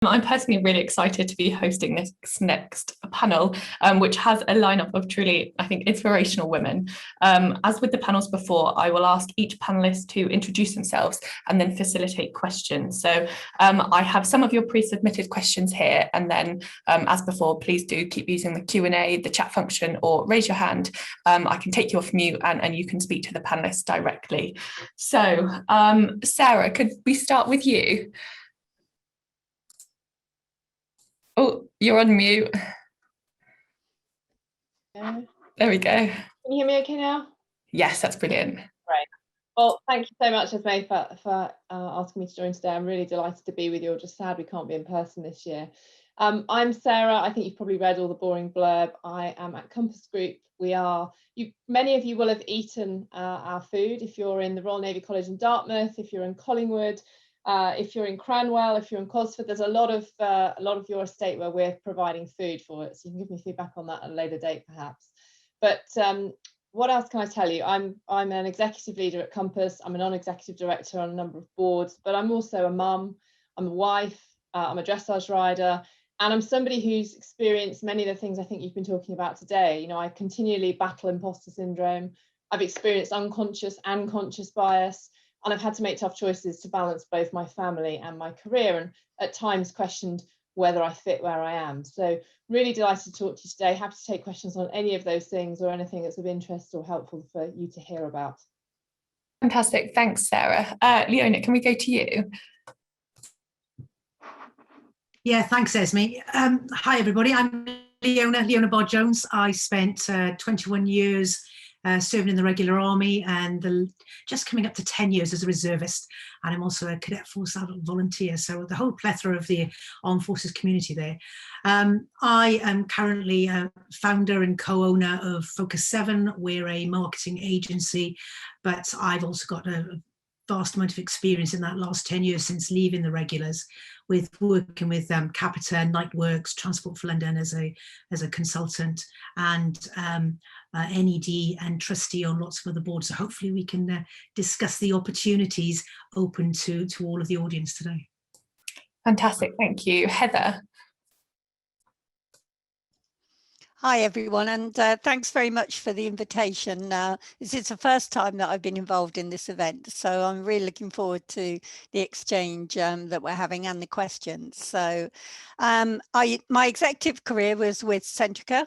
I'm personally really excited to be hosting this next panel, which has a lineup of truly, I think, inspirational women. As with the panels before, I will ask each panelist to introduce themselves and then facilitate questions. So I have some of your pre-submitted questions here, and then as before, please do keep using the Q&A, the chat function, or raise your hand. I can take you off mute and you can speak to the panelists directly. So Sarah, could we start with you? Oh, you're on mute. Yeah. There we go. Can you hear me okay now? Yes, that's brilliant. Great. Well, thank you so much, Esme, for asking me to join today. I'm really delighted to be with you. Just sad we can't be in person this year. I'm Sarah. I think you've probably read all the boring blurb. I am at Compass Group. Many of you will have eaten our food if you're in the Royal Navy College in Dartmouth, if you're in Collingwood, if you're in Cranwell, if you're in Cosford. There's a lot of your estate where we're providing food for it. So you can give me feedback on that at a later date, perhaps. But what else can I tell you? I'm an executive leader at Compass. I'm a non-executive director on a number of boards, but I'm also a mum. I'm a wife. I'm a dressage rider. And I'm somebody who's experienced many of the things I think you've been talking about today. You know, I continually battle imposter syndrome. I've experienced unconscious and conscious bias, and I've had to make tough choices to balance both my family and my career, and at times questioned whether I fit where I am. So really delighted to talk to you today. Happy to take questions on any of those things or anything that's of interest or helpful for you to hear about. Fantastic. Thanks, Sarah. Leona, can we go to you? Yeah, thanks, Esme. Hi, everybody. I'm Leona Barr-Jones. I spent 21 years serving in the regular army and just coming up to 10 years as a reservist. And I'm also a cadet force adult volunteer. So the whole plethora of the armed forces community there. I am currently a founder and co-owner of Focus 7. We're a marketing agency, but I've also got a vast amount of experience in that last 10 years since leaving the regulars, with working with Capita, Nightworks, Transport for London as a consultant, and NED and trustee on lots of other boards. So hopefully we can discuss the opportunities open to all of the audience today. Fantastic, thank you. Heather. Hi everyone, and thanks very much for the invitation. This is the first time that I've been involved in this event, so I'm really looking forward to the exchange that we're having and the questions. So my executive career was with Centrica.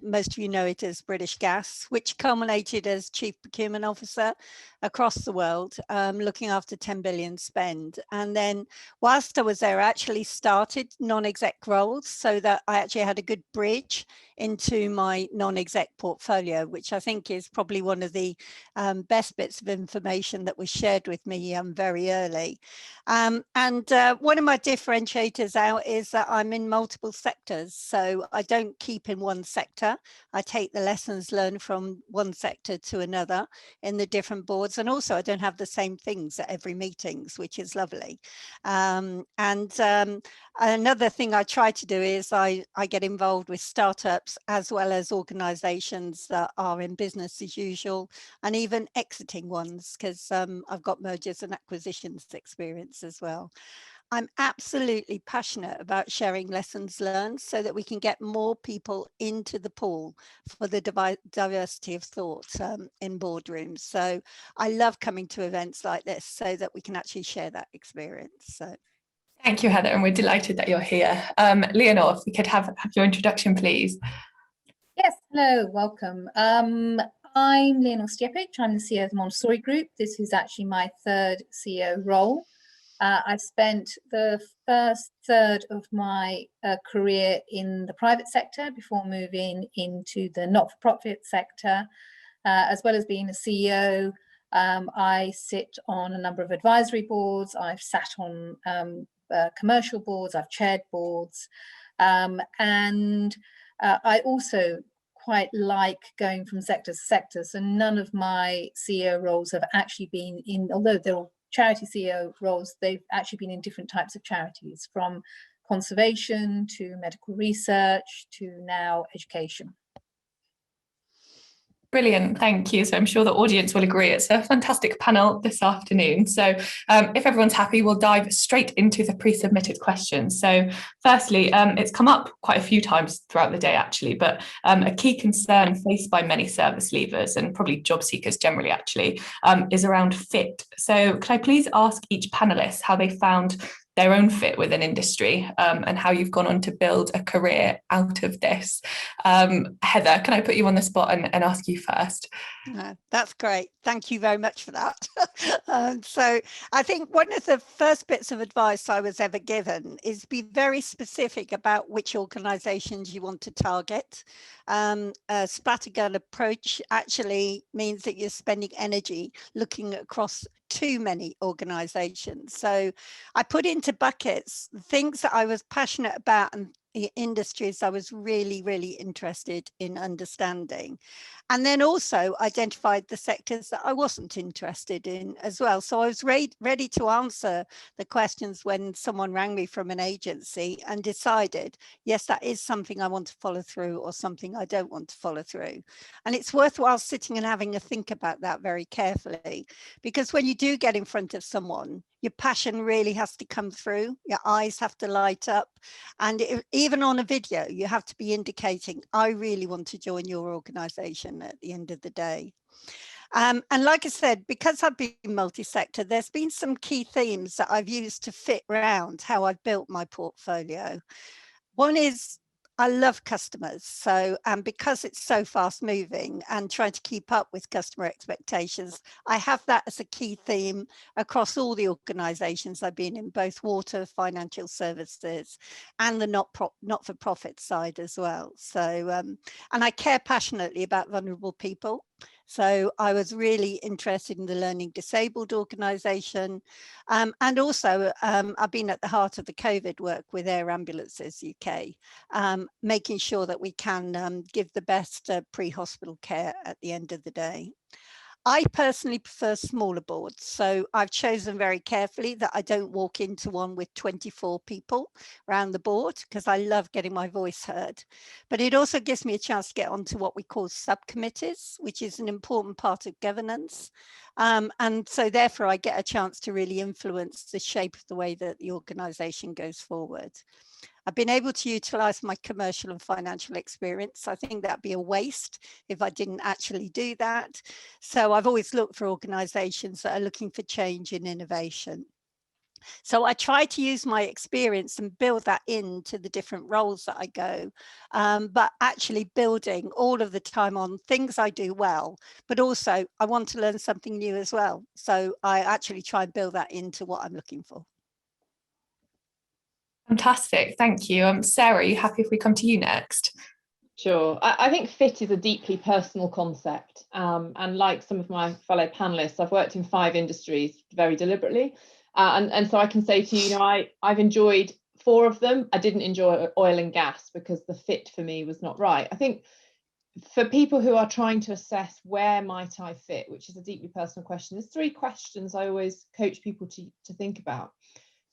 Most of you know it as British Gas, which culminated as Chief Procurement Officer across the world, looking after 10 billion spend. And then whilst I was there, I actually started non-exec roles so that I actually had a good bridge into my non-exec portfolio, which I think is probably one of the best bits of information that was shared with me very early. And one of my differentiators out is that I'm in multiple sectors. So I don't keep in one sector. I take the lessons learned from one sector to another in the different boards. And also I don't have the same things at every meetings, which is lovely. Another thing I try to do is I get involved with startups as well as organizations that are in business as usual, and even exiting ones, because I've got mergers and acquisitions experience as well. I'm absolutely passionate about sharing lessons learned so that we can get more people into the pool for the diversity of thought in boardrooms. So I love coming to events like this so that we can actually share that experience. So. Thank you, Heather, and we're delighted that you're here. Leonor, if we could have your introduction, please. Yes, hello, welcome. I'm Leonor Stjepic. I'm the CEO of the Montessori Group. This is actually my third CEO role. I've spent the first third of my career in the private sector before moving into the not-for-profit sector, as well as being a CEO. I sit on a number of advisory boards. I've sat on commercial boards, I've chaired boards, and I also quite like going from sector to sector. So none of my CEO roles have actually been in, although they're all charity CEO roles, they've actually been in different types of charities, from conservation to medical research to now education. Brilliant, thank you. So I'm sure the audience will agree it's a fantastic panel this afternoon. So if everyone's happy, we'll dive straight into the pre-submitted questions. So firstly, it's come up quite a few times throughout the day actually, but a key concern faced by many service leavers and probably job seekers generally actually is around fit. So could I please ask each panelist how they found their own fit within industry and how you've gone on to build a career out of this. Heather, can I put you on the spot and ask you first? That's great. Thank you very much for that. So I think one of the first bits of advice I was ever given is be very specific about which organisations you want to target. A scattergun approach actually means that you're spending energy looking across too many organisations. So I put into buckets things that I was passionate about and the industries I was really, really interested in understanding. And then also identified the sectors that I wasn't interested in as well. So I was ready to answer the questions when someone rang me from an agency and decided, yes, that is something I want to follow through or something I don't want to follow through. And it's worthwhile sitting and having a think about that very carefully, because when you do get in front of someone, your passion really has to come through, your eyes have to light up. And even on a video, you have to be indicating, I really want to join your organisation at the end of the day. And like I said, because I've been multi-sector, there's been some key themes that I've used to fit around how I've built my portfolio. One is I love customers. So because it's so fast moving and trying to keep up with customer expectations, I have that as a key theme across all the organisations I've been in, both water, financial services, and the not-for-profit side as well. So, and I care passionately about vulnerable people. So I was really interested in the Learning Disabled organisation. And also I've been at the heart of the COVID work with Air Ambulances UK, making sure that we can give the best pre-hospital care at the end of the day. I personally prefer smaller boards, so I've chosen very carefully that I don't walk into one with 24 people around the board because I love getting my voice heard. But it also gives me a chance to get onto what we call subcommittees, which is an important part of governance. And so therefore I get a chance to really influence the shape of the way that the organisation goes forward. I've been able to utilise my commercial and financial experience. I think that'd be a waste if I didn't actually do that. So I've always looked for organisations that are looking for change and innovation. So I try to use my experience and build that into the different roles that I go, but actually building all of the time on things I do well, but also I want to learn something new as well. So I actually try and build that into what I'm looking for. Fantastic, thank you. Sarah, are you happy if we come to you next? Sure. I think fit is a deeply personal concept. And like some of my fellow panelists, I've worked in 5 industries very deliberately. And so I can say to you, I've enjoyed 4 of them. I didn't enjoy oil and gas because the fit for me was not right. I think for people who are trying to assess where might I fit, which is a deeply personal question, there's 3 questions I always coach people to think about.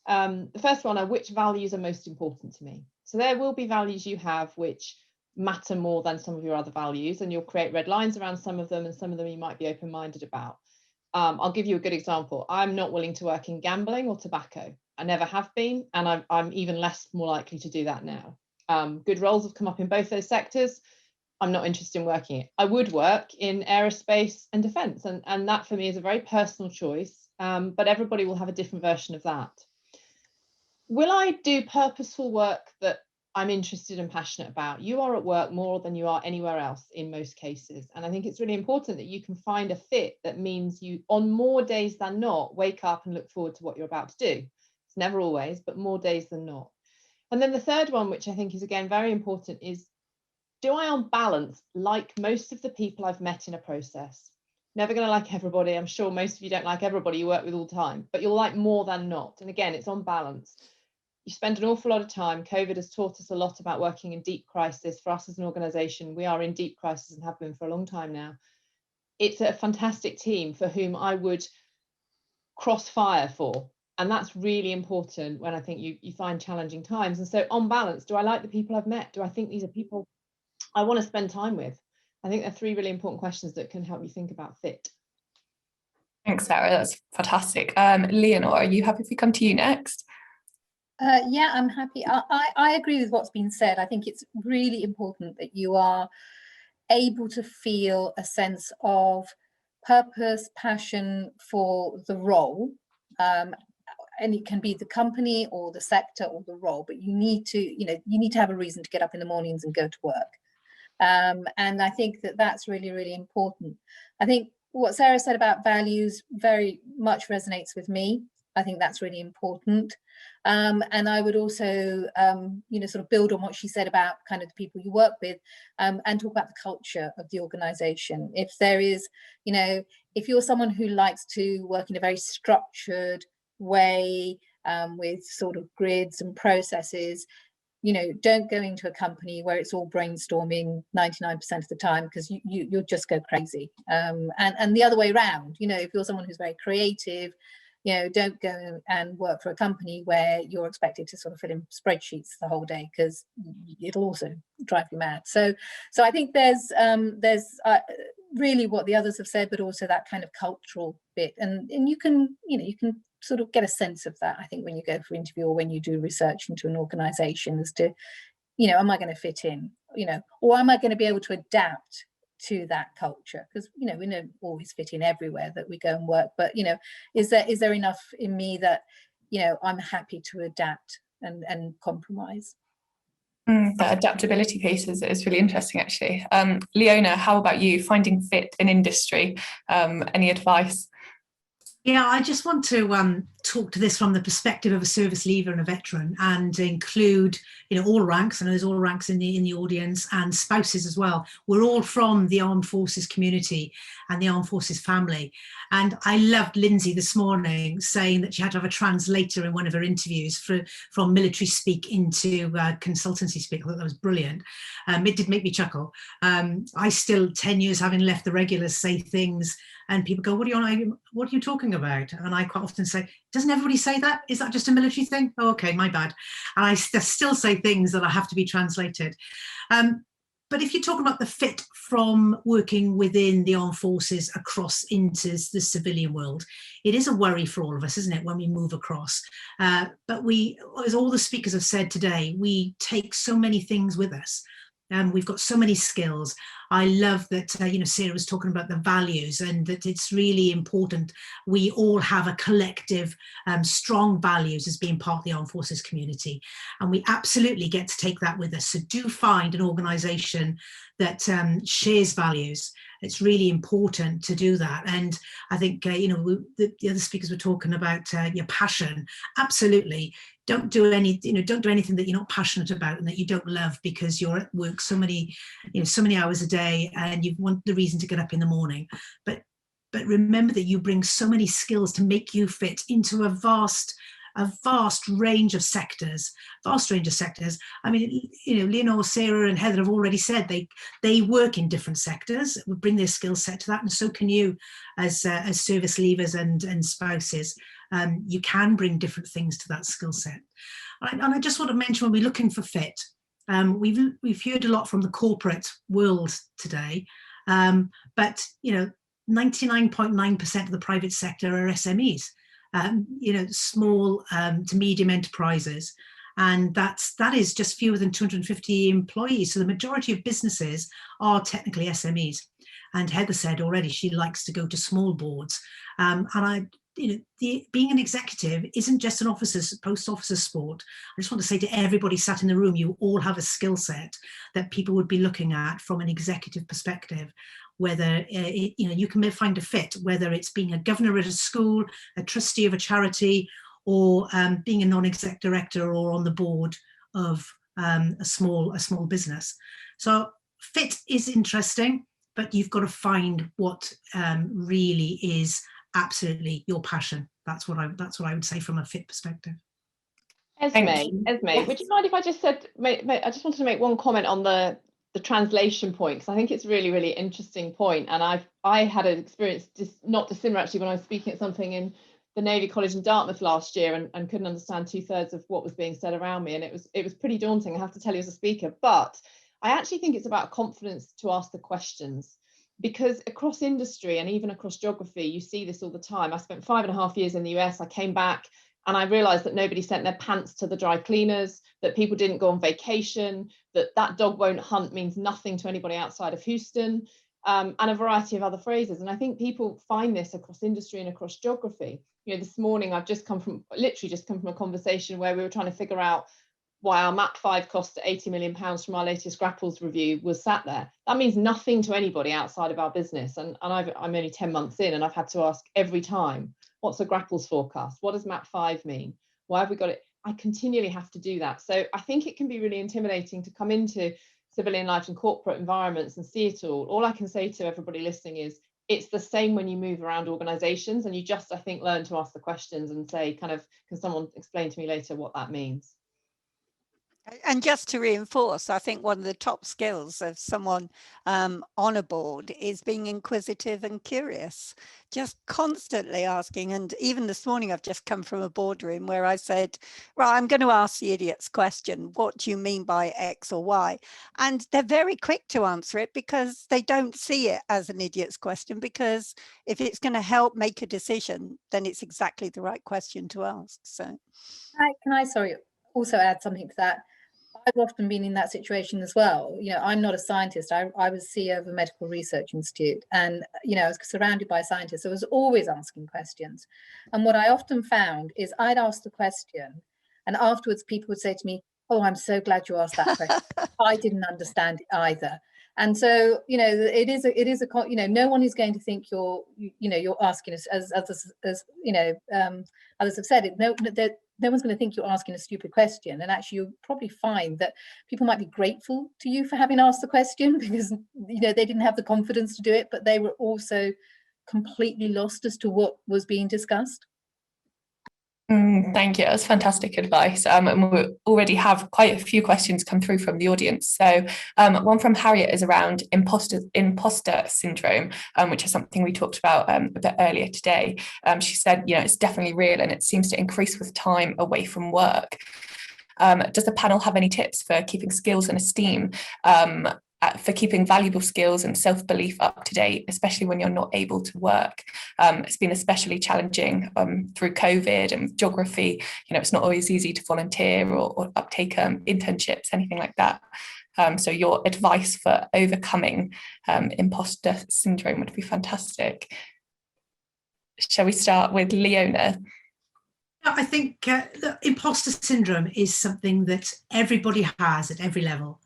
The first one are, which values are most important to me? So there will be values you have which matter more than some of your other values, and you'll create red lines around some of them, and some of them you might be open-minded about. I'll give you a good example. I'm not willing to work in gambling or tobacco. I never have been, and I'm even less more likely to do that now. Good roles have come up in both those sectors. I'm not interested in working it. I would work in aerospace and defence, and that for me is a very personal choice, but everybody will have a different version of that. Will I do purposeful work that I'm interested and passionate about? You are at work more than you are anywhere else in most cases. And I think it's really important that you can find a fit that means you, on more days than not, wake up and look forward to what you're about to do. It's never always, but more days than not. And then the third one, which I think is again very important, is do I on balance like most of the people I've met in a process? Never going to like everybody. I'm sure most of you don't like everybody you work with all the time, but you'll like more than not. And again, it's on balance. You spend an awful lot of time. COVID has taught us a lot about working in deep crisis. For us as an organisation, we are in deep crisis and have been for a long time now. It's a fantastic team for whom I would crossfire for. And that's really important when I think you find challenging times. And so on balance, do I like the people I've met? Do I think these are people I want to spend time with? I think they're three really important questions that can help you think about fit. Thanks, Sarah. That's fantastic. Leonor, are you happy if we come to you next? Yeah, I'm happy. I agree with what's been said. I think it's really important that you are able to feel a sense of purpose, passion for the role. And it can be the company or the sector or the role, but you need to have a reason to get up in the mornings and go to work. And I think that that's really, really important. I think what Sarah said about values very much resonates with me. I think that's really important. And I would also, sort of build on what she said about kind of the people you work with, and talk about the culture of the organization. If there is, if you're someone who likes to work in a very structured way, with sort of grids and processes, don't go into a company where it's all brainstorming 99% of the time, because you'll just go crazy. And the other way around, if you're someone who's very creative, don't go and work for a company where you're expected to sort of fill in spreadsheets the whole day, because it'll also drive you mad. So I think there's really what the others have said, but also that kind of cultural bit, and you can sort of get a sense of that, I think, when you go for interview or when you do research into an organization, as to, am I going to fit in, or am I going to be able to adapt to that culture? Because, we don't always fit in everywhere that we go and work, but, is there enough in me that, I'm happy to adapt and compromise? That adaptability piece is really interesting, actually. Leona, how about you, finding fit in industry? Any advice? Yeah, I just want to talk to this from the perspective of a service leaver and a veteran, and include, all ranks. I know there's all ranks in the audience, and spouses as well. We're all from the Armed Forces community and the Armed Forces family. And I loved Lindsay this morning saying that she had to have a translator in one of her interviews from military speak into consultancy speak. I thought that was brilliant. It did make me chuckle. I still, 10 years having left the regulars, say things and people go, what are you talking about? And I quite often say, doesn't everybody say that? Is that just a military thing? Oh, okay, my bad. And I still say things that I have to be translated. But if you're talking about the fit from working within the armed forces across into the civilian world, it is a worry for all of us, isn't it, when we move across? But we, as all the speakers have said today, we take so many things with us. We've got so many skills. I love that, Sarah was talking about the values, and that it's really important. We all have a collective, strong values as being part of the Armed Forces community. And we absolutely get to take that with us. So do find an organisation that shares values. It's really important to do that. And I think, the other speakers were talking about your passion. Absolutely. Don't do anything that you're not passionate about and that you don't love, because you're at work so many hours a day and you want the reason to get up in the morning. But remember that you bring so many skills to make you fit into a vast range of sectors. I mean, Leonor, Sarah and Heather have already said they work in different sectors, would bring their skill set to that, and so can you as service leavers and spouses. You can bring different things to that skill set. And I just want to mention, when we're looking for fit, we've heard a lot from the corporate world today, but 99.9% of the private sector are SMEs. Small to medium enterprises, and that is just fewer than 250 employees. So the majority of businesses are technically SMEs. And Heather said already she likes to go to small boards, being an executive isn't just an post officer sport. I just want to say to everybody sat in the room, you all have a skill set that people would be looking at from an executive perspective. Whether you can find a fit, whether it's being a governor at a school, a trustee of a charity, or being a non-exec director or on the board of a small business. So fit is interesting, but you've got to find what really is absolutely your passion. That's what I would say from a fit perspective. Esme, would you mind if I just said, I just wanted to make one comment on the translation point, because I think it's really, really interesting point. And I had an experience not dissimilar actually when I was speaking at something in the Navy College in Dartmouth last year, and couldn't understand 2/3 of what was being said around me, and it was pretty daunting, I have to tell you, as a speaker. But I actually think it's about confidence to ask the questions, because across industry and even across geography, you see this all the time. I spent 5.5 years in the US. I came back and I realized that nobody sent their pants to the dry cleaners, that people didn't go on vacation, that dog won't hunt means nothing to anybody outside of Houston, and a variety of other phrases. And I think people find this across industry and across geography. You know, this morning I've literally just come from a conversation where we were trying to figure out why our map 5 cost £80 million from our latest Grapples review was sat there. That means nothing to anybody outside of our business. And I'm only 10 months in, and I've had to ask every time, what's a Grapples forecast? What does map 5 mean? Why have we got it? I continually have to do that. So I think it can be really intimidating to come into civilian life and corporate environments and see it all. All I can say to everybody listening is, it's the same when you move around organizations, and you just, I think, learn to ask the questions and say, kind of, can someone explain to me later what that means? And just to reinforce, I think one of the top skills of someone on a board is being inquisitive and curious, just constantly asking. And even this morning, I've just come from a boardroom where I said, right, I'm going to ask the idiot's question. What do you mean by X or Y? And they're very quick to answer it, because they don't see it as an idiot's question, because if it's going to help make a decision, then it's exactly the right question to ask. So Can I sorry, also add something to that? I've often been in that situation as well. You know, I'm not a scientist. I was CEO of a medical research institute, and, you know, I was surrounded by scientists. I was always asking questions. And what I often found is I'd ask the question, and afterwards people would say to me, oh, I'm so glad you asked that question. I didn't understand it either. And so, you know, it is a, you know, no one is going to think you're asking us, as you know, others have said it, no one's going to think you're asking a stupid question. And actually, you'll probably find that people might be grateful to you for having asked the question, because, you know, they didn't have the confidence to do it, but they were also completely lost as to what was being discussed. Thank you. That's fantastic advice. And we already have quite a few questions come through from the audience. So one from Harriet is around imposter syndrome, which is something we talked about a bit earlier today. She said, you know, it's definitely real, and it seems to increase with time away from work. Does the panel have any tips for keeping skills and esteem, for keeping valuable skills and self-belief up to date, especially when you're not able to work? It's been especially challenging through COVID and geography. You know, it's not always easy to volunteer or uptake internships, anything like that. So your advice for overcoming imposter syndrome would be fantastic. Shall we start with Leona? I think the imposter syndrome is something that everybody has at every level.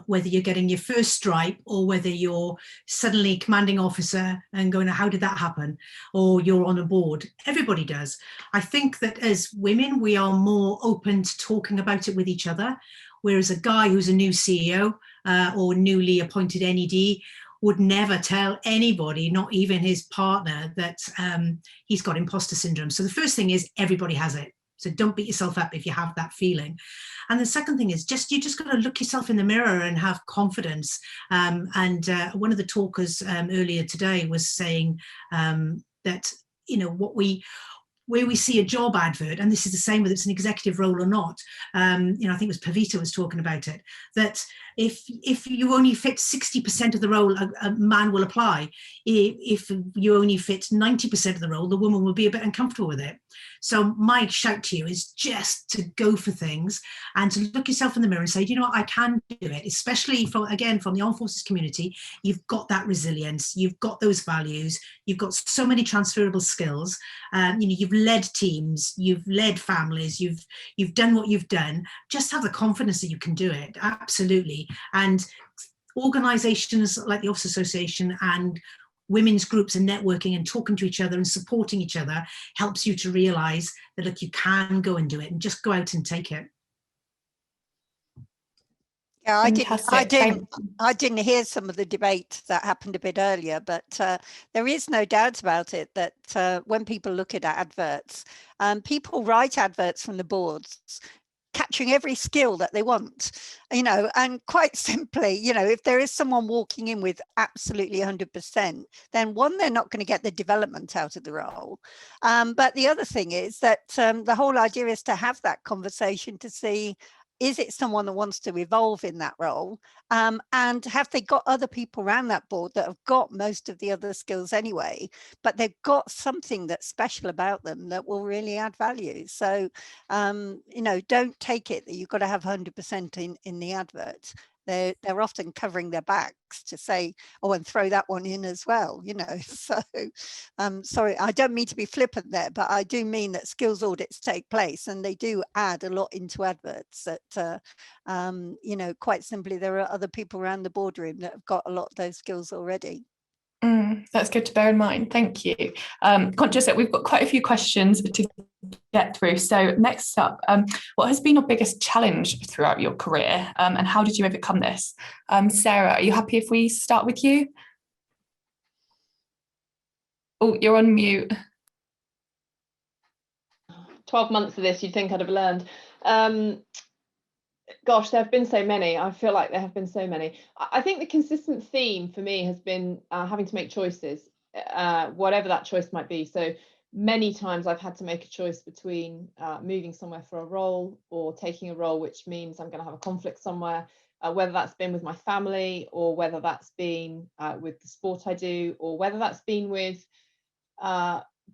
Whether you're getting your first stripe, or whether you're suddenly commanding officer and going, how did that happen? Or you're on a board, everybody does. I think that as women, we are more open to talking about it with each other, whereas a guy who's a new CEO or newly appointed NED would never tell anybody, not even his partner, that he's got imposter syndrome. So the first thing is, everybody has it. So don't beat yourself up if you have that feeling. And the second thing is, you just got to look yourself in the mirror and have confidence. And one of the talkers earlier today was saying that, you know, where we see a job advert, and this is the same whether it's an executive role or not, you know, I think it was Pavita was talking about it, that if you only fit 60% of the role, a man will apply. If you only fit 90% of the role, the woman will be a bit uncomfortable with it. So my shout to you is just to go for things and to look yourself in the mirror and say, you know what, I can do it. Especially from the armed forces community, you've got that resilience, you've got those values, you've got so many transferable skills. You know, you've led teams, you've led families, you've done what you've done. Just have the confidence that you can do it. Absolutely. And organizations like the Officers Association and women's groups and networking and talking to each other and supporting each other helps you to realize that, look, you can go and do it, and just go out and take it. Yeah, I didn't hear some of the debate that happened a bit earlier, but there is no doubt about it that when people look at adverts, people write adverts from the boards capturing every skill that they want, you know, and quite simply, you know, if there is someone walking in with absolutely 100%, then one, they're not going to get the development out of the role. But the other thing is that the whole idea is to have that conversation to see, is it someone that wants to evolve in that role? And have they got other people around that board that have got most of the other skills anyway, but they've got something that's special about them that will really add value? So, you know, don't take it that you've got to have 100% in the advert. They're often covering their backs to say, oh, and throw that one in as well, you know. So sorry, I don't mean to be flippant there, but I do mean that skills audits take place and they do add a lot into adverts that, you know, quite simply, there are other people around the boardroom that have got a lot of those skills already. That's good to bear in mind. Thank you. Conscious that we've got quite a few questions to get through. So next up, what has been your biggest challenge throughout your career, and how did you overcome this? Sarah, are you happy if we start with you? Oh, you're on mute. 12 months of this, you'd think I'd have learned. Gosh, there have been so many. I feel like there have been so many. I think the consistent theme for me has been having to make choices, whatever that choice might be. So many times I've had to make a choice between moving somewhere for a role or taking a role which means I'm going to have a conflict somewhere, whether that's been with my family or whether that's been with the sport I do, or whether that's been with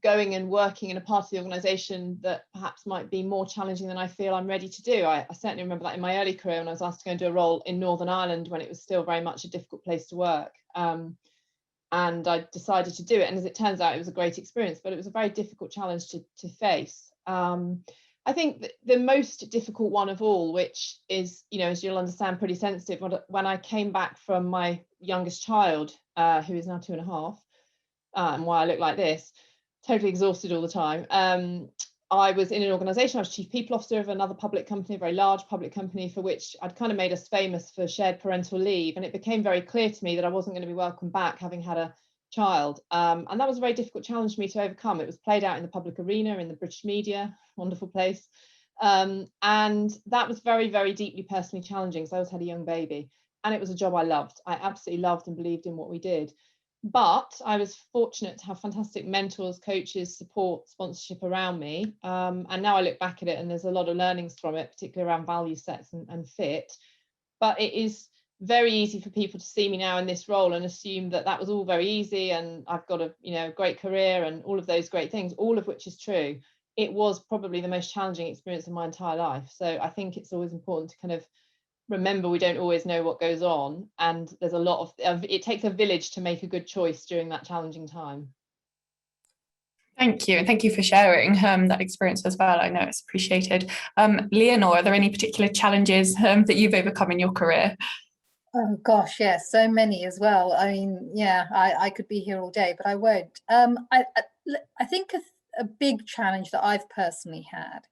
going and working in a part of the organisation that perhaps might be more challenging than I feel I'm ready to do. I certainly remember that in my early career when I was asked to go and do a role in Northern Ireland when it was still very much a difficult place to work. And I decided to do it. And as it turns out, it was a great experience, but it was a very difficult challenge to face. I think the most difficult one of all, which is, you know, as you'll understand, pretty sensitive, when I came back from my youngest child, who is now 2.5, and why I look like this, totally exhausted all the time. I was in an organisation, I was chief people officer of another public company, a very large public company, for which I'd kind of made us famous for shared parental leave. And it became very clear to me that I wasn't going to be welcome back having had a child. And that was a very difficult challenge for me to overcome. It was played out in the public arena, in the British media, wonderful place. And that was very, very deeply personally challenging because I always had a young baby. And it was a job I loved. I absolutely loved and believed in what we did. But I was fortunate to have fantastic mentors, coaches, support, sponsorship around me. And now I look back at it and there's a lot of learnings from it, particularly around value sets and fit. But it is very easy for people to see me now in this role and assume that that was all very easy and I've got a, you know, great career and all of those great things, all of which is true. It was probably the most challenging experience of my entire life. So I think it's always important to kind of remember we don't always know what goes on, and there's a lot of it takes a village to make a good choice during that challenging time. Thank you, and thank you for sharing that experience as well. I know it's appreciated. Leonor, are there any particular challenges that you've overcome in your career? Oh gosh, yes, so many as well. I mean, yeah, I could be here all day, but I won't. I think a big challenge that I've personally had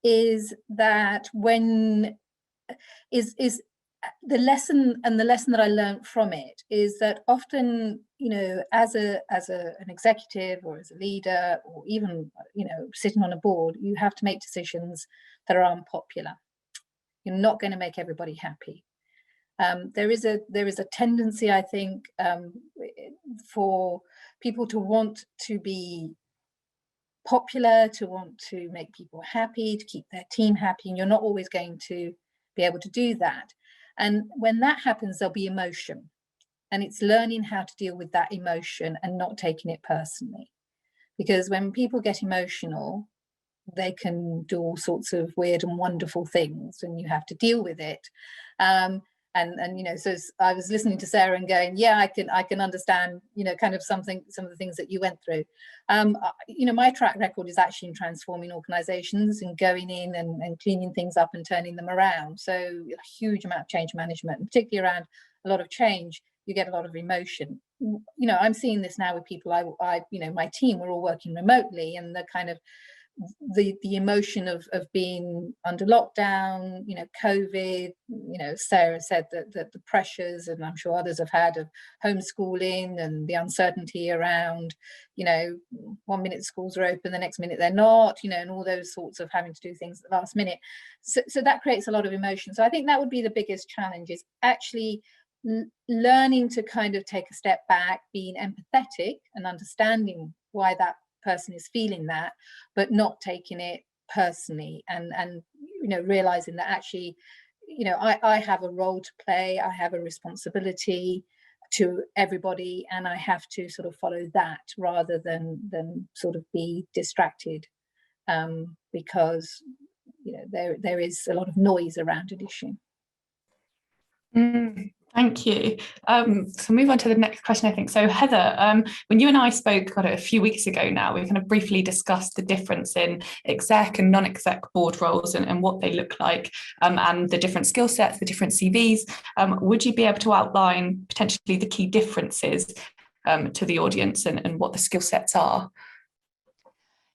is that is the lesson that I learned from it is that often, you know, as an executive or as a leader or even, you know, sitting on a board, you have to make decisions that are unpopular. You're not going to make everybody happy. There is a tendency, I think, for people to want to be popular, to want to make people happy, to keep their team happy, and you're not always going to be able to do that. And when that happens, there'll be emotion, and it's learning how to deal with that emotion and not taking it personally, because when people get emotional, they can do all sorts of weird and wonderful things, and you have to deal with it. And you know, so I was listening to Sarah and going, yeah, I can understand, you know, kind of some of the things that you went through. You know, my track record is actually in transforming organizations and going in and cleaning things up and turning them around. So a huge amount of change management, particularly around a lot of change, you get a lot of emotion. You know, I'm seeing this now with people you know, my team, we're all working remotely, and the kind of the emotion of being under lockdown, you know, COVID, you know, Sarah said that the pressures, and I'm sure others have had, of homeschooling and the uncertainty around, you know, 1 minute schools are open, the next minute they're not, you know, and all those sorts of having to do things at the last minute. So that creates a lot of emotion. So I think that would be the biggest challenge, is actually learning to kind of take a step back, being empathetic and understanding why that person is feeling that, but not taking it personally, and realizing that actually, I have a role to play, I have a responsibility to everybody, and I have to sort of follow that rather than sort of be distracted, because there is a lot of noise around an issue. Thank you. So move on to the next question, I think. So Heather, when you and I spoke a few weeks ago now, we kind of briefly discussed the difference in exec and non-exec board roles and what they look like, and the different skill sets, the different CVs. Would you be able to outline potentially the key differences to the audience and what the skill sets are?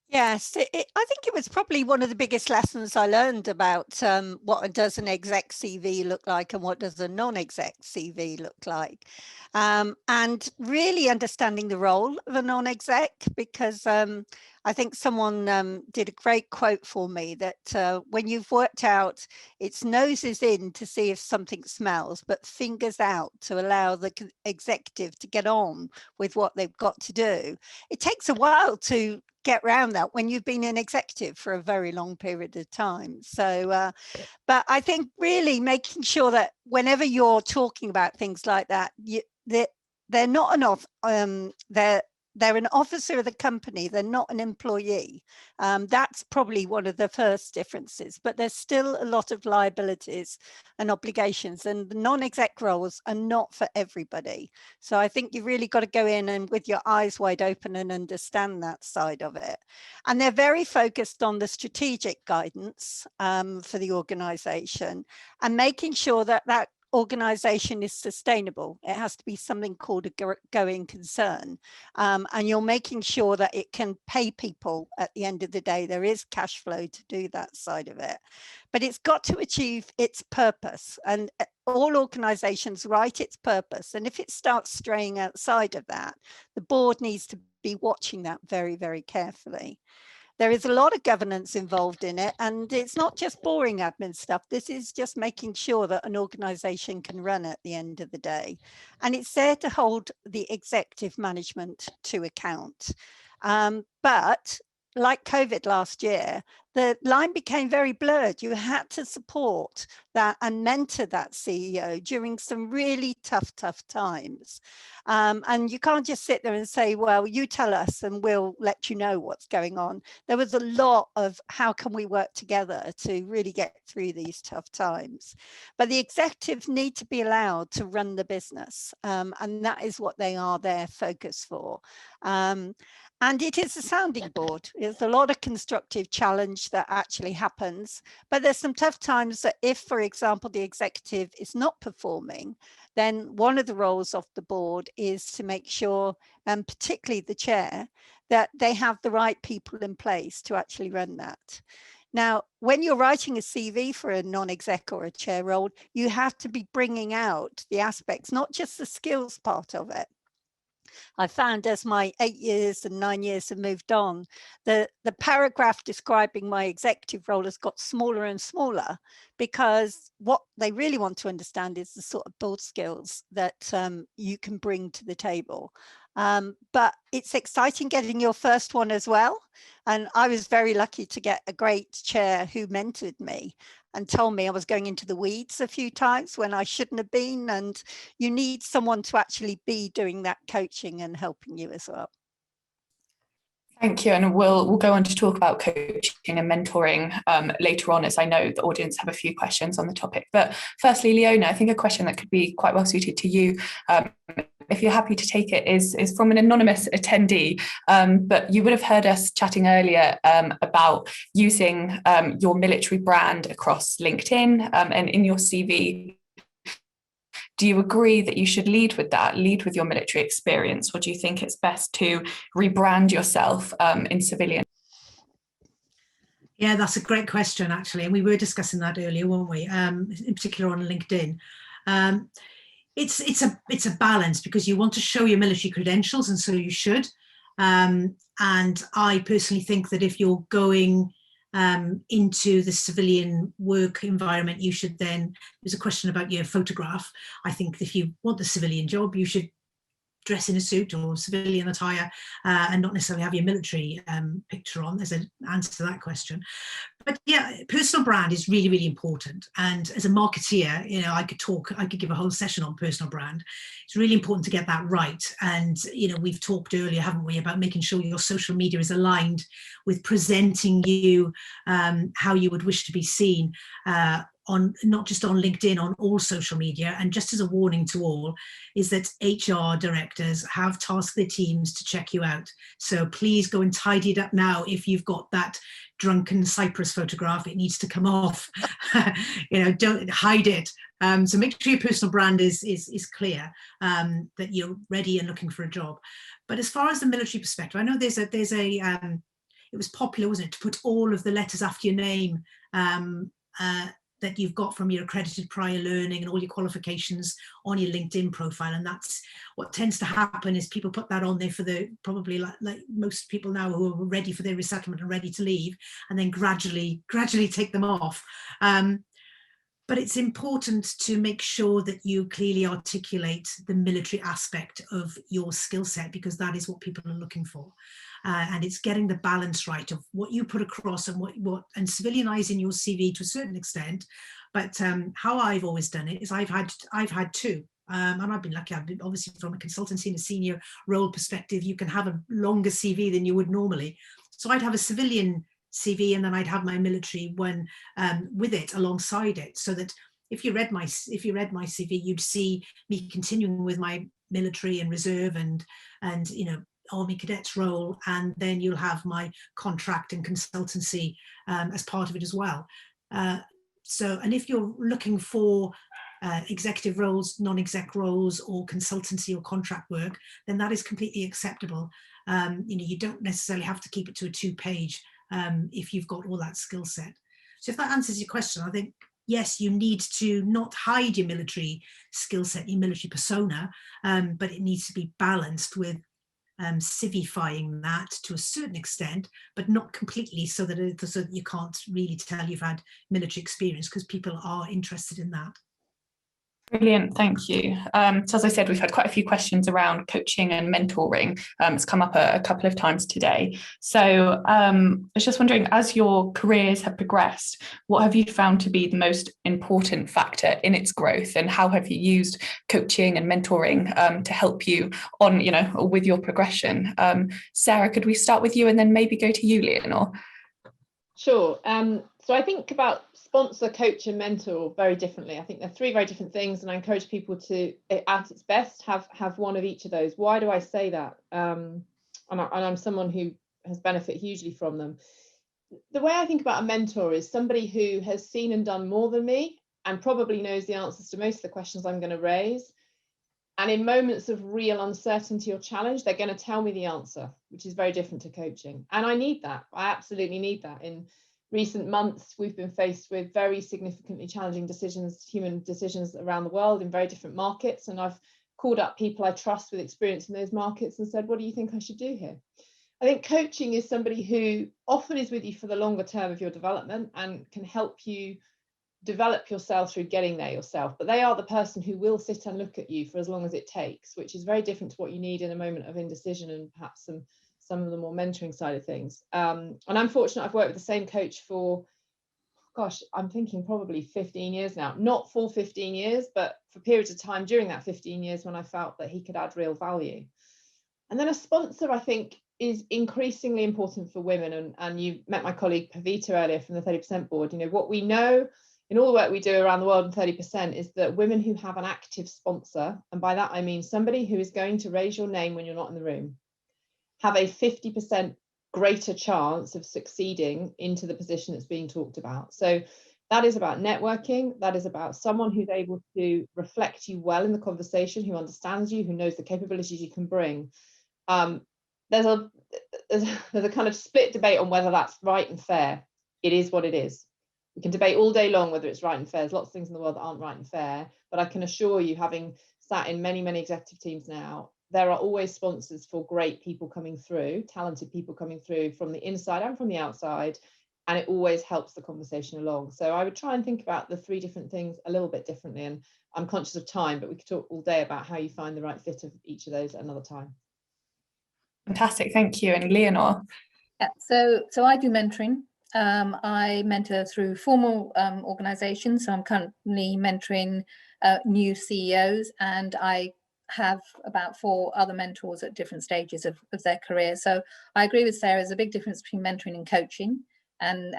Yes, I think it was probably one of the biggest lessons I learned about what does an exec CV look like and what does a non-exec CV look like. And really understanding the role of a non-exec, because I think someone did a great quote for me that when you've worked out, it's noses in to see if something smells, but fingers out to allow the executive to get on with what they've got to do. It takes a while to get around that when you've been an executive for a very long period of time. So, but I think really making sure that whenever you're talking about things like that, they're not they're an officer of the company, they're not an employee. That's probably one of the first differences, but there's still a lot of liabilities and obligations, and the non-exec roles are not for everybody. So I think you've really got to go in and with your eyes wide open and understand that side of it. And they're very focused on the strategic guidance for the organization and making sure that that organization is sustainable. It has to be something called a going concern, and you're making sure that it can pay people at the end of the day. There is cash flow to do that side of it, but it's got to achieve its purpose, and all organizations write its purpose, and if it starts straying outside of that, the board needs to be watching that very, very carefully. There is a lot of governance involved in it, and it's not just boring admin stuff. This is just making sure that an organization can run at the end of the day. And it's there to hold the executive management to account. But like COVID last year, the line became very blurred. You had to support that and mentor that CEO during some really tough times. And you can't just sit there and say, well, you tell us and we'll let you know what's going on. There was a lot of how can we work together to really get through these tough times. But the executives need to be allowed to run the business. And that is what they are there focused for. And it is a sounding board. There's a lot of constructive challenge that actually happens, but there's some tough times that if, for example, the executive is not performing, then one of the roles of the board is to make sure, and particularly the chair, that they have the right people in place to actually run that. Now, when you're writing a CV for a non-exec or a chair role, you have to be bringing out the aspects, not just the skills part of it. I found as my 8 years and 9 years have moved on, the paragraph describing my executive role has got smaller and smaller, because what they really want to understand is the sort of board skills that you can bring to the table. But it's exciting getting your first one as well. And I was very lucky to get a great chair who mentored me and told me I was going into the weeds a few times when I shouldn't have been. And you need someone to actually be doing that coaching and helping you as well. Thank you, and we'll go on to talk about coaching and mentoring later on, as I know the audience have a few questions on the topic. But firstly, Leona, I think a question that could be quite well suited to you, if you're happy to take it, is from an anonymous attendee. But you would have heard us chatting earlier about using your military brand across LinkedIn and in your CV. Do you agree that you should lead with that, lead with your military experience, or do you think it's best to rebrand yourself in civilian? Yeah, that's a great question, actually. And we were discussing that earlier, weren't we? In particular on LinkedIn. It's a balance, because you want to show your military credentials, and so you should. And I personally think that if you're going into the civilian work environment, you should then, there's a question about your photograph. I think if you want the civilian job, you should dress in a suit or civilian attire and not necessarily have your military picture on. There's an answer to that question. But yeah, personal brand is really, really important. And as a marketeer, you know, I could give a whole session on personal brand. It's really important to get that right. And, you know, we've talked earlier, haven't we, about making sure your social media is aligned with presenting you how you would wish to be seen on not just on LinkedIn, on all social media. And just as a warning to all, is that HR directors have tasked their teams to check you out. So please go and tidy it up now. If you've got that drunken Cyprus photograph, it needs to come off. You know, don't hide it. So make sure your personal brand is clear, that you're ready and looking for a job. But as far as the military perspective, I know there's a it was popular, wasn't it, to put all of the letters after your name that you've got from your accredited prior learning and all your qualifications on your LinkedIn profile. And that's what tends to happen, is people put that on there for the, probably like most people now who are ready for their resettlement and ready to leave, and then gradually take them off. But it's important to make sure that you clearly articulate the military aspect of your skill set, because that is what people are looking for. And it's getting the balance right of what you put across and what and civilianizing your CV to a certain extent. But how I've always done it is I've had two. And I've been lucky. I've been, obviously, from a consultancy and a senior role perspective, you can have a longer CV than you would normally. So I'd have a civilian CV, and then I'd have my military one with it, alongside it, so that if you read my CV, you'd see me continuing with my military and reserve and you know, Army cadets role, and then you'll have my contract and consultancy as part of it as well. So, and if you're looking for executive roles, non-exec roles, or consultancy or contract work, then that is completely acceptable. You know, you don't necessarily have to keep it to a 2-page if you've got all that skill set. So if that answers your question, I think, yes, you need to not hide your military skill set, your military persona, but it needs to be balanced with civifying that to a certain extent, but not completely, so that you can't really tell you've had military experience, because people are interested in that. Brilliant, thank you. So as I said, we've had quite a few questions around coaching and mentoring. It's come up a couple of times today. So I was just wondering, as your careers have progressed, what have you found to be the most important factor in its growth, and how have you used coaching and mentoring to help you on, you know, with your progression? Sarah, could we start with you and then maybe go to you, Leonor? Sure. So I think about sponsor, coach and mentor very differently. I think they're three very different things, and I encourage people to, at its best, have one of each of those. Why do I say that? And I'm someone who has benefited hugely from them. The way I think about a mentor is somebody who has seen and done more than me, and probably knows the answers to most of the questions I'm going to raise. And in moments of real uncertainty or challenge, they're going to tell me the answer, which is very different to coaching. And I need that. I absolutely need that. In recent months, we've been faced with very significantly challenging decisions, human decisions around the world in very different markets. And I've called up people I trust with experience in those markets and said, what do you think I should do here? I think coaching is somebody who often is with you for the longer term of your development and can help you develop yourself through getting there yourself, but they are the person who will sit and look at you for as long as it takes, which is very different to what you need in a moment of indecision and perhaps some of the more mentoring side of things. And I'm fortunate, I've worked with the same coach for, gosh, I'm thinking probably 15 years now, not full 15 years, but for periods of time during that 15 years when I felt that he could add real value. And then a sponsor, I think, is increasingly important for women. And you met my colleague Pavita earlier from the 30% board. You know, what we know in all the work we do around the world in 30% is that women who have an active sponsor, and by that I mean somebody who is going to raise your name when you're not in the room, have a 50% greater chance of succeeding into the position that's being talked about. So that is about networking. That is about someone who's able to reflect you well in the conversation, who understands you, who knows the capabilities you can bring. There's a kind of split debate on whether that's right and fair. It is what it is. We can debate all day long whether it's right and fair. There's lots of things in the world that aren't right and fair, but I can assure you, having sat in many, many executive teams now, there are always sponsors for great people coming through, talented people coming through from the inside and from the outside, and it always helps the conversation along. So I would try and think about the three different things a little bit differently, and I'm conscious of time, but we could talk all day about how you find the right fit of each of those at another time. Fantastic, thank you. And Leonor? Yeah, so I do mentoring. I mentor through formal organizations. So I'm currently mentoring new CEOs, and I have about 4 other mentors at different stages of their career. So I agree with Sarah, there's a big difference between mentoring and coaching, and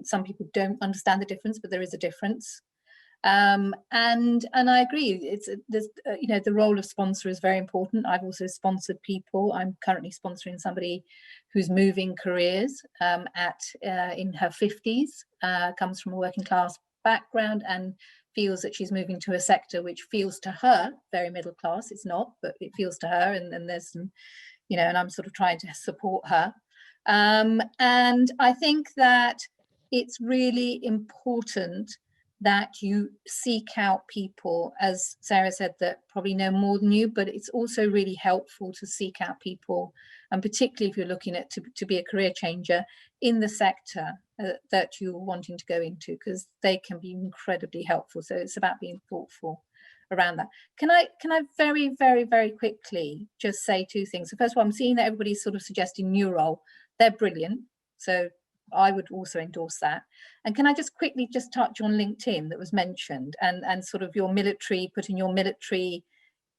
some people don't understand the difference, but there is a difference. And I agree, there's the role of sponsor is very important. I've also sponsored people. I'm currently sponsoring somebody who's moving careers in her 50s, comes from a working class background and feels that she's moving to a sector which feels to her very middle class. It's not, but it feels to her, and there's some, and I'm sort of trying to support her. And I think that it's really important that you seek out people, as Sarah said, that probably know more than you, but it's also really helpful to seek out people, and particularly if you're looking at to be a career changer in the sector that you're wanting to go into, because they can be incredibly helpful. So it's about being thoughtful around that. Can I very, very, very quickly just say 2 things? So first of all, I'm seeing that everybody's sort of suggesting new role. They're brilliant. So I would also endorse that. And can I just quickly just touch on LinkedIn that was mentioned, and sort of your military, putting your military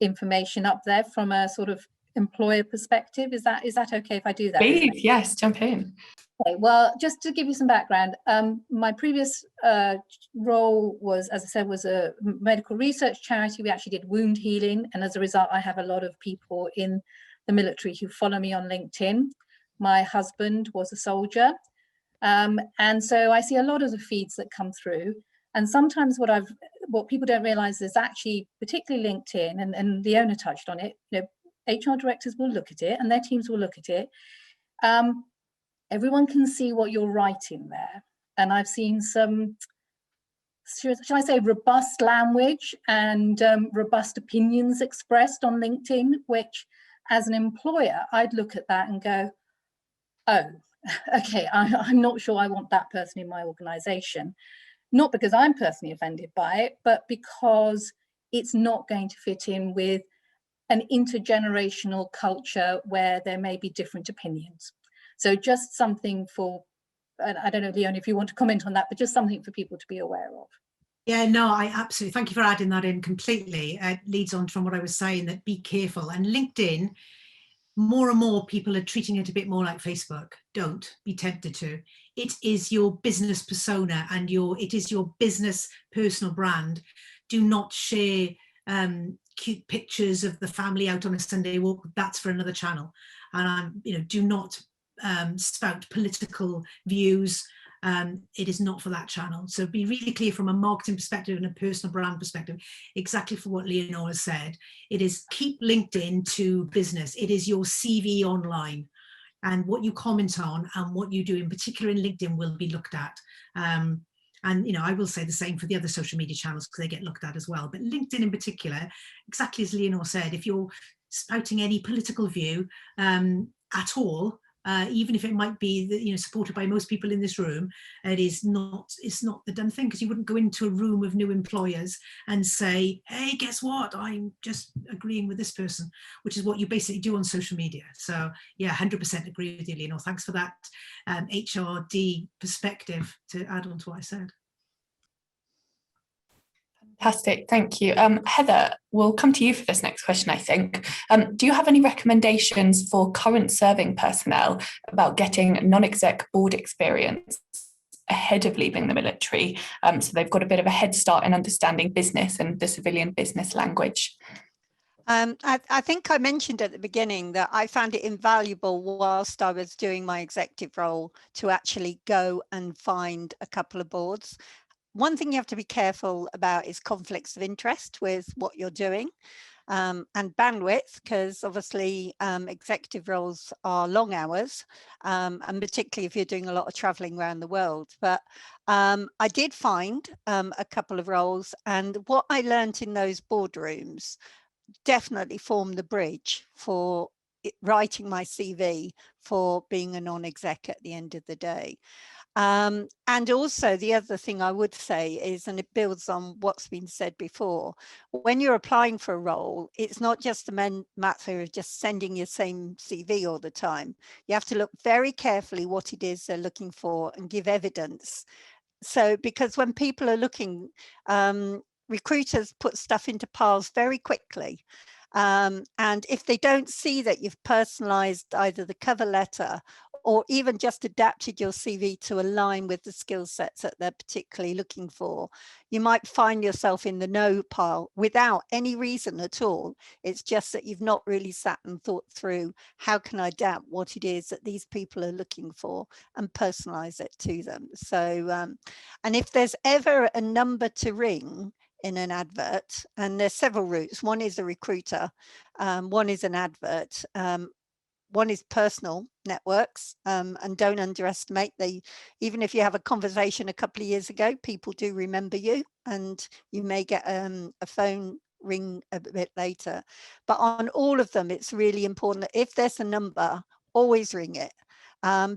information up there from a sort of employer perspective? Is that okay if I do that? Please, yes, jump in. Okay, well, just to give you some background, my previous role was, as I said, was a medical research charity. We actually did wound healing, and as a result, I have a lot of people in the military who follow me on LinkedIn. My husband was a soldier. And so I see a lot of the feeds that come through, and sometimes what people don't realize is actually, particularly LinkedIn, and Leona touched on it, HR directors will look at it and their teams will look at it. Everyone can see what you're writing there, and I've seen some, shall I say, robust language and robust opinions expressed on LinkedIn, which as an employer I'd look at that and go, oh, okay, I'm not sure I want that person in my organization, not because I'm personally offended by it, but because it's not going to fit in with an intergenerational culture where there may be different opinions. So just something for, I don't know, Leona, if you want to comment on that, but just something for people to be aware of. Yeah, no, I absolutely, thank you for adding that in completely. It leads on from what I was saying, that be careful. And LinkedIn, more and more people are treating it a bit more like Facebook. Don't be tempted to. It is your business persona, and it is your business personal brand. Do not share cute pictures of the family out on a Sunday walk. That's for another channel. And do not spout political views. It is not for that channel. So be really clear from a marketing perspective and a personal brand perspective, exactly for what Leonor has said. It is keep LinkedIn to business. It is your CV online, and what you comment on and what you do in particular in LinkedIn will be looked at. And I will say the same for the other social media channels, because they get looked at as well. But LinkedIn in particular, exactly as Leonor said, if you're spouting any political view at all, even if it might be supported by most people in this room, it's not the done thing, because you wouldn't go into a room of new employers and say, hey, guess what, I'm just agreeing with this person, which is what you basically do on social media. So yeah, 100% agree with you, Leonor. Thanks for that HRD perspective to add on to what I said. Fantastic, thank you. Heather, we'll come to you for this next question, I think. Do you have any recommendations for current serving personnel about getting non-exec board experience ahead of leaving the military, so they've got a bit of a head start in understanding business and the civilian business language? I think I mentioned at the beginning that I found it invaluable whilst I was doing my executive role to actually go and find a couple of boards. One thing you have to be careful about is conflicts of interest with what you're doing, and bandwidth, because obviously executive roles are long hours, and particularly if you're doing a lot of traveling around the world. But I did find a couple of roles, and what I learned in those boardrooms definitely formed the bridge for writing my CV for being a non-exec at the end of the day. And also the other thing I would say is, and it builds on what's been said before, when you're applying for a role, it's not just a matter of just sending your same CV all the time. You have to look very carefully what it is they're looking for and give evidence. So, because when people are looking, recruiters put stuff into piles very quickly. And if they don't see that you've personalized either the cover letter or even just adapted your CV to align with the skill sets that they're particularly looking for, you might find yourself in the no pile without any reason at all. It's just that you've not really sat and thought through, how can I adapt what it is that these people are looking for and personalize it to them. So, and if there's ever a number to ring in an advert, and there's several routes. One is a recruiter, one is an advert, one is personal networks, and don't underestimate even if you have a conversation a couple of years ago, people do remember you, and you may get a phone ring a bit later. But on all of them, it's really important that if there's a number, always ring it,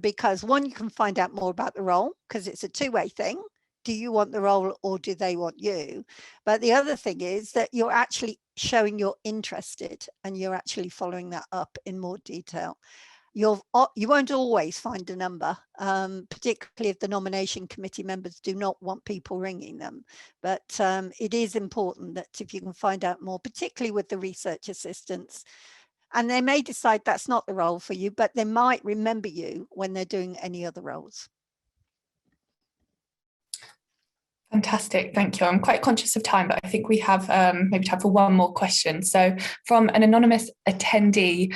because one, you can find out more about the role, because it's a two-way thing. Do you want the role or do they want you? But the other thing is that you're actually showing you're interested and you're actually following that up in more detail. You won't always find a number, particularly if the nomination committee members do not want people ringing them. But it is important that if you can find out more, particularly with the research assistants, and they may decide that's not the role for you, but they might remember you when they're doing any other roles. Fantastic, thank you. I'm quite conscious of time, but I think we have maybe time for one more question. So from an anonymous attendee,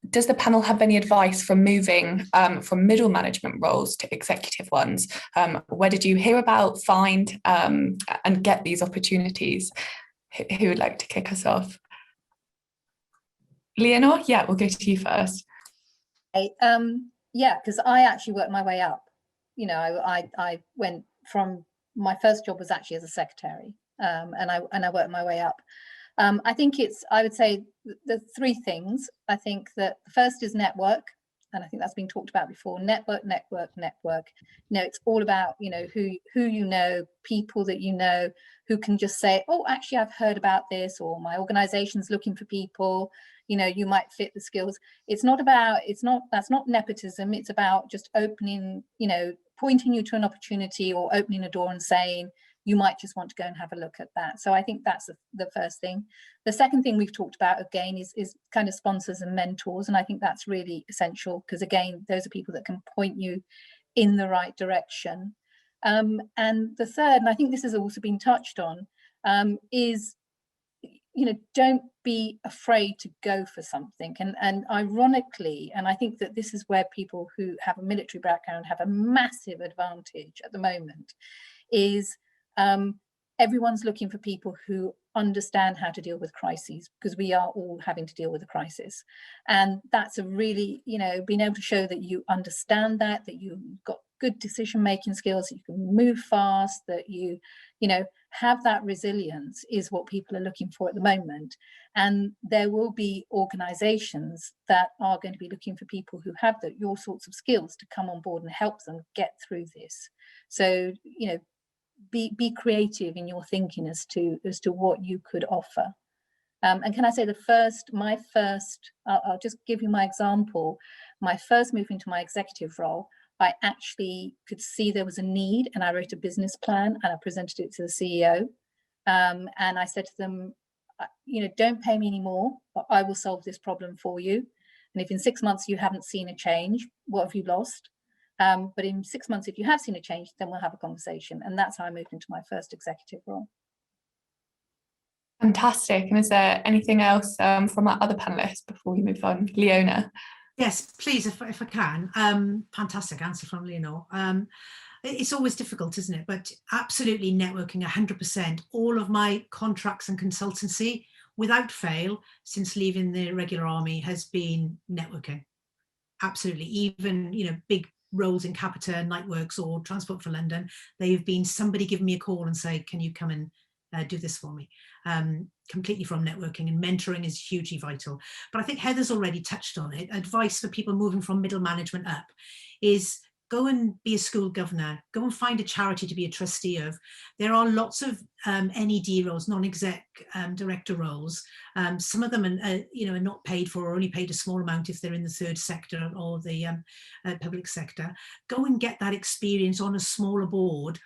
does the panel have any advice from moving from middle management roles to executive ones? Where did you hear about, find, and get these opportunities? Who would like to kick us off? Leonor, yeah, we'll go to you first. Yeah, because I actually worked my way up. You know, I went from, my first job was actually as a secretary, and I worked my way up. I think I would say the three things. I think that the first is network, and I think that's been talked about before. Network. You know, it's all about, you know, who you know, people that you know, who can just say, oh, actually, I've heard about this, or my organization's looking for people. You know, you might fit the skills. That's not nepotism. It's about just opening, you know, pointing you to an opportunity or opening a door and saying, you might just want to go and have a look at that. So I think that's the first thing. The second thing we've talked about, again, is kind of sponsors and mentors. And I think that's really essential, because, again, those are people that can point you in the right direction. And the third, and I think this has also been touched on, is, you know, don't be afraid to go for something. And ironically, and I think that this is where people who have a military background have a massive advantage at the moment, is everyone's looking for people who understand how to deal with crises, because we are all having to deal with a crisis. And that's a really, you know, being able to show that you understand that you've got good decision-making skills, that you can move fast, that you know, have that resilience, is what people are looking for at the moment. And there will be organizations that are going to be looking for people who have your sorts of skills to come on board and help them get through this. So, you know, be creative in your thinking as to what you could offer. And can I say I'll just give you my example. My first move into my executive role, I actually could see there was a need, and I wrote a business plan and I presented it to the CEO. And I said to them, you know, don't pay me any more, but I will solve this problem for you. And if in 6 months you haven't seen a change, what have you lost? But in 6 months, if you have seen a change, then we'll have a conversation. And that's how I moved into my first executive role. Fantastic. And is there anything else from our other panelists before we move on? Leona. Yes, please, if I can. Fantastic answer from Leonor. It's always difficult, isn't it? But absolutely networking 100%. All of my contracts and consultancy, without fail, since leaving the regular army, has been networking. Absolutely. Even, you know, big roles in Capita, Nightworks or Transport for London, they've been somebody giving me a call and say, can you come and do this for me? Completely from networking, and mentoring is hugely vital. But I think Heather's already touched on it. Advice for people moving from middle management up is go and be a school governor, go and find a charity to be a trustee of. There are lots of NED roles, non-exec director roles. Some of them are not paid for, or only paid a small amount if they're in the third sector or the public sector. Go and get that experience on a smaller board,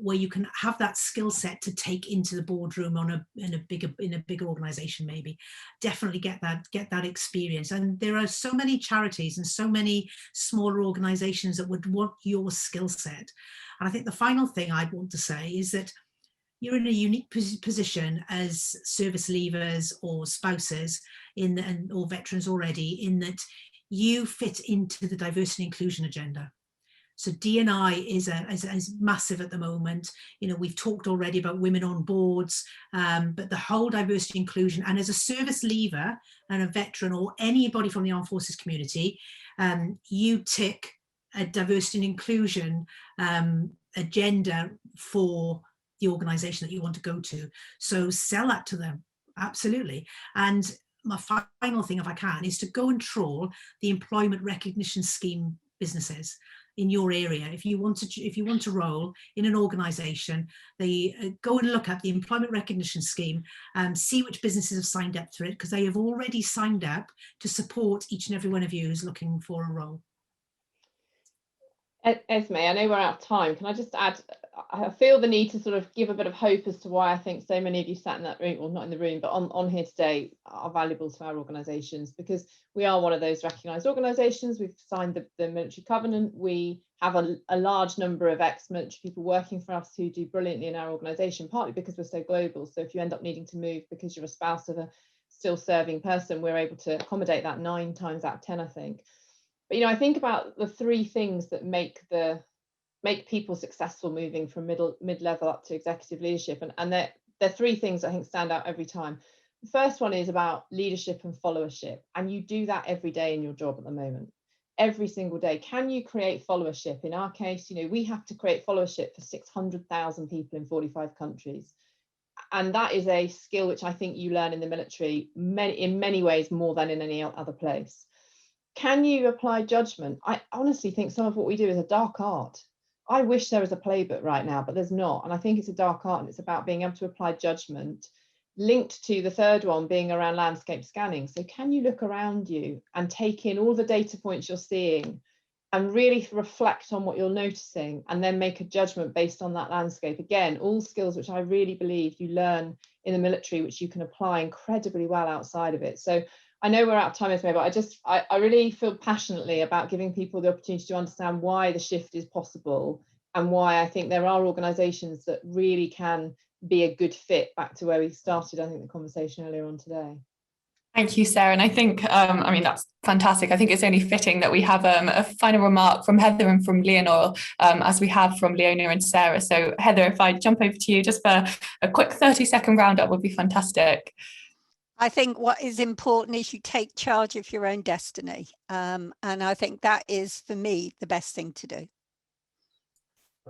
where you can have that skill set to take into the boardroom in a bigger organization. Maybe definitely get that experience. And there are so many charities and so many smaller organizations that would want your skill set. And I think the final thing I'd want to say is that you're in a unique position as service leavers or spouses or veterans already, in that you fit into the diversity and inclusion agenda. So D&I is massive at the moment. We've talked already about women on boards, but the whole diversity inclusion, and as a service leaver and a veteran or anybody from the armed forces community, you tick a diversity and inclusion agenda for the organisation that you want to go to. So sell that to them, absolutely. And my final thing, if I can, is to go and trawl the employment recognition scheme businesses in your area. If you want to role in an organisation, they go and look at the employment recognition scheme, see which businesses have signed up for it, because they have already signed up to support each and every one of you who's looking for a role. Esme, I know we're out of time. Can I just add, I feel the need to sort of give a bit of hope as to why I think so many of you sat in that room, or not in the room, but on here today, are valuable to our organisations, because we are one of those recognised organisations. We've signed the military covenant. We have a large number of ex-military people working for us who do brilliantly in our organisation, partly because we're so global. So if you end up needing to move because you're a spouse of a still serving person, we're able to accommodate that 9 times out of 10, I think. But I think about the 3 things that make people successful moving from mid-level up to executive leadership, and they're 3 things I think stand out every time. The first one is about leadership and followership, and you do that every day in your job at the moment. Every single day. Can you create followership? In our case, we have to create followership for 600,000 people in 45 countries. And that is a skill which I think you learn in the military in many ways more than in any other place. Can you apply judgment? I honestly think some of what we do is a dark art. I wish there was a playbook right now, but there's not. And I think it's a dark art, and it's about being able to apply judgment, linked to the third one being around landscape scanning. So can you look around you and take in all the data points you're seeing and really reflect on what you're noticing, and then make a judgment based on that landscape? Again, all skills which I really believe you learn in the military, which you can apply incredibly well outside of it. So I know we're out of time, Esme, but I really feel passionately about giving people the opportunity to understand why the shift is possible, and why I think there are organisations that really can be a good fit back to where we started, I think, the conversation earlier on today. Thank you, Sarah. And I think, that's fantastic. I think it's only fitting that we have a final remark from Heather and from Leonor, as we have from Leona and Sarah. So Heather, if I jump over to you just for a quick 30-second roundup would be fantastic. I think what is important is you take charge of your own destiny. And I think that is, for me, the best thing to do.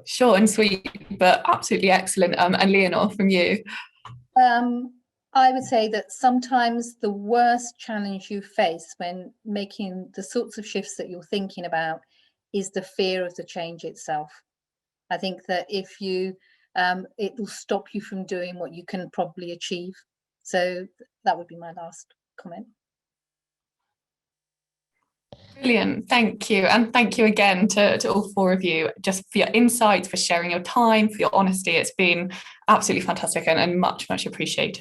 Short and sweet, but absolutely excellent. And Leonor, from you. I would say that sometimes the worst challenge you face when making the sorts of shifts that you're thinking about is the fear of the change itself. I think that if you, it will stop you from doing what you can probably achieve. So that would be my last comment. Brilliant, thank you. And thank you again to all 4 of you, just for your insights, for sharing your time, for your honesty. It's been absolutely fantastic and much, much appreciated.